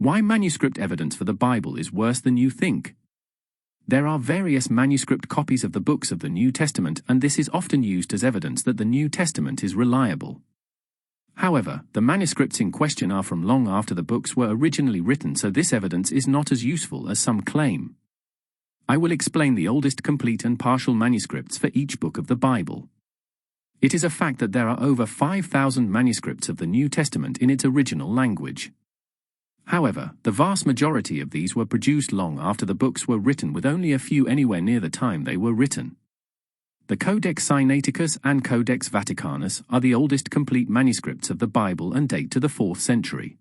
Why manuscript evidence for the Bible is worse than you think. There are various manuscript copies of the books of the New Testament, and this is often used as evidence that the New Testament is reliable. However, the manuscripts in question are from long after the books were originally written, so this evidence is not as useful as some claim. I will explain the oldest complete and partial manuscripts for each book of the Bible. It is a fact that there are over 5,000 manuscripts of the New Testament in its original language. However, the vast majority of these were produced long after the books were written, with only a few anywhere near the time they were written. The Codex Sinaiticus and Codex Vaticanus are the oldest complete manuscripts of the Bible and date to the 4th century.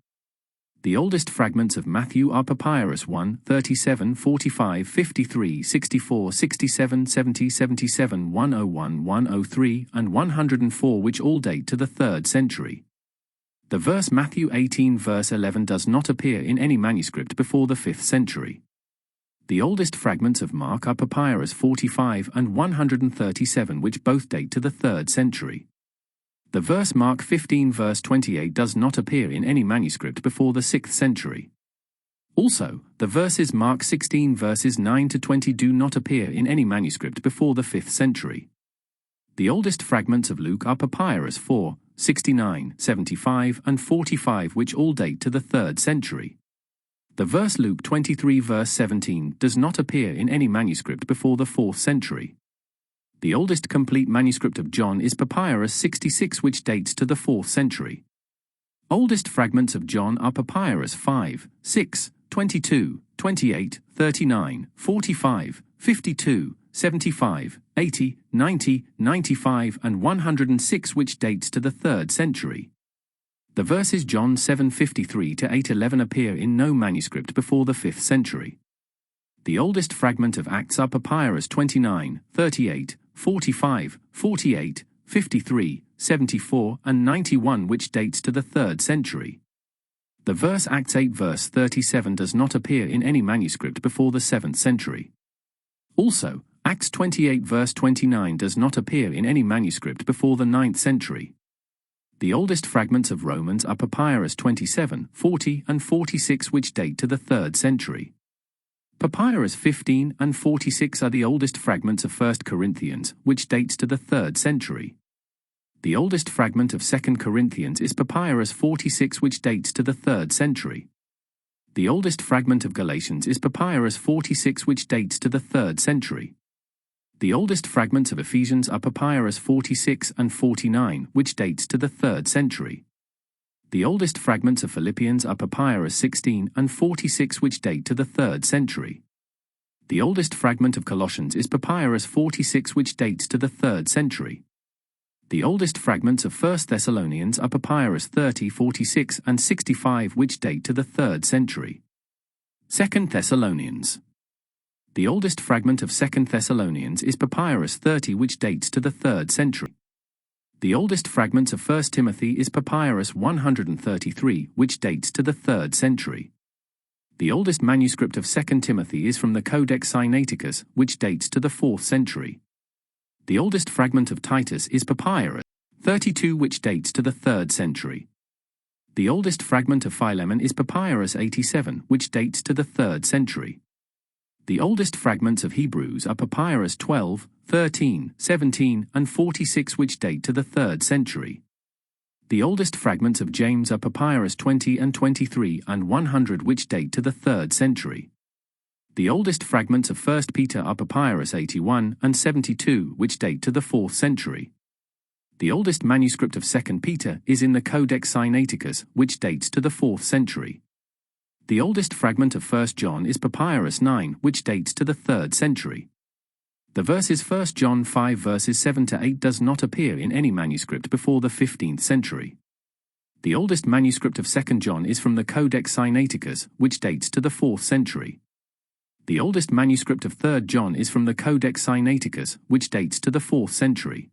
The oldest fragments of Matthew are Papyrus 1, 37, 45, 53, 64, 67, 70, 77, 101, 103, and 104, which all date to the 3rd century. The verse Matthew 18 verse 11 does not appear in any manuscript before the 5th century. The oldest fragments of Mark are Papyrus 45 and 137, which both date to the 3rd century. The verse Mark 15 verse 28 does not appear in any manuscript before the 6th century. Also, the verses Mark 16 verses 9 to 20 do not appear in any manuscript before the 5th century. The oldest fragments of Luke are Papyrus 4, 69, 75, and 45, which all date to the 3rd century. The verse Luke 23 verse 17 does not appear in any manuscript before the 4th century. The oldest complete manuscript of John is Papyrus 66, which dates to the 4th century. Oldest fragments of John are Papyrus 5, 6, 22, 28, 39, 45, 52, 75, 80, 90, 95, and 106, which dates to the 3rd century. The verses John 7:53 to 8:11 appear in no manuscript before the 5th century. The oldest fragment of Acts are Papyrus 29, 38, 45, 48, 53, 74, and 91, which dates to the 3rd century. The verse Acts 8 verse 37 does not appear in any manuscript before the 7th century. Also, Acts 28 verse 29 does not appear in any manuscript before the 9th century. The oldest fragments of Romans are Papyrus 27, 40, and 46, which date to the 3rd century. Papyrus 15 and 46 are the oldest fragments of 1 Corinthians, which dates to the 3rd century. The oldest fragment of 2 Corinthians is Papyrus 46, which dates to the 3rd century. The oldest fragment of Galatians is Papyrus 46, which dates to the 3rd century. The oldest fragments of Ephesians are Papyrus 46 and 49, which dates to the 3rd century. The oldest fragments of Philippians are Papyrus 16 and 46, which date to the 3rd century. The oldest fragment of Colossians is Papyrus 46, which dates to the 3rd century. The oldest fragments of 1 Thessalonians are Papyrus 30, 46, and 65, which date to the 3rd century. 2 Thessalonians. The oldest fragment of 2 Thessalonians is Papyrus 30, which dates to the 3rd century. The oldest fragment of 1 Timothy is Papyrus 133, which dates to the 3rd century. The oldest manuscript of 2 Timothy is from the Codex Sinaiticus, which dates to the 4th century. The oldest fragment of Titus is Papyrus 32, which dates to the 3rd century. The oldest fragment of Philemon is Papyrus 87, which dates to the 3rd century. The oldest fragments of Hebrews are Papyrus 12, 13, 17, and 46, which date to the 3rd century. The oldest fragments of James are Papyrus 20 and 23 and 100, which date to the 3rd century. The oldest fragments of 1 Peter are Papyrus 81 and 72, which date to the 4th century. The oldest manuscript of 2 Peter is in the Codex Sinaiticus, which dates to the 4th century. The oldest fragment of 1 John is Papyrus 9, which dates to the 3rd century. The verses 1 John 5 verses 7 to 8 does not appear in any manuscript before the 15th century. The oldest manuscript of 2 John is from the Codex Sinaiticus, which dates to the 4th century. The oldest manuscript of 3 John is from the Codex Sinaiticus, which dates to the 4th century.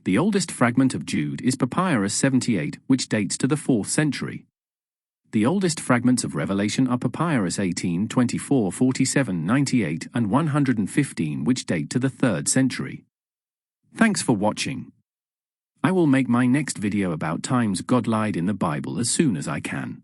The oldest fragment of Jude is Papyrus 78, which dates to the 4th century. The oldest fragments of Revelation are Papyrus 18, 24, 47, 98, and 115, which date to the 3rd century. Thanks for watching. I will make my next video about times God lied in the Bible as soon as I can.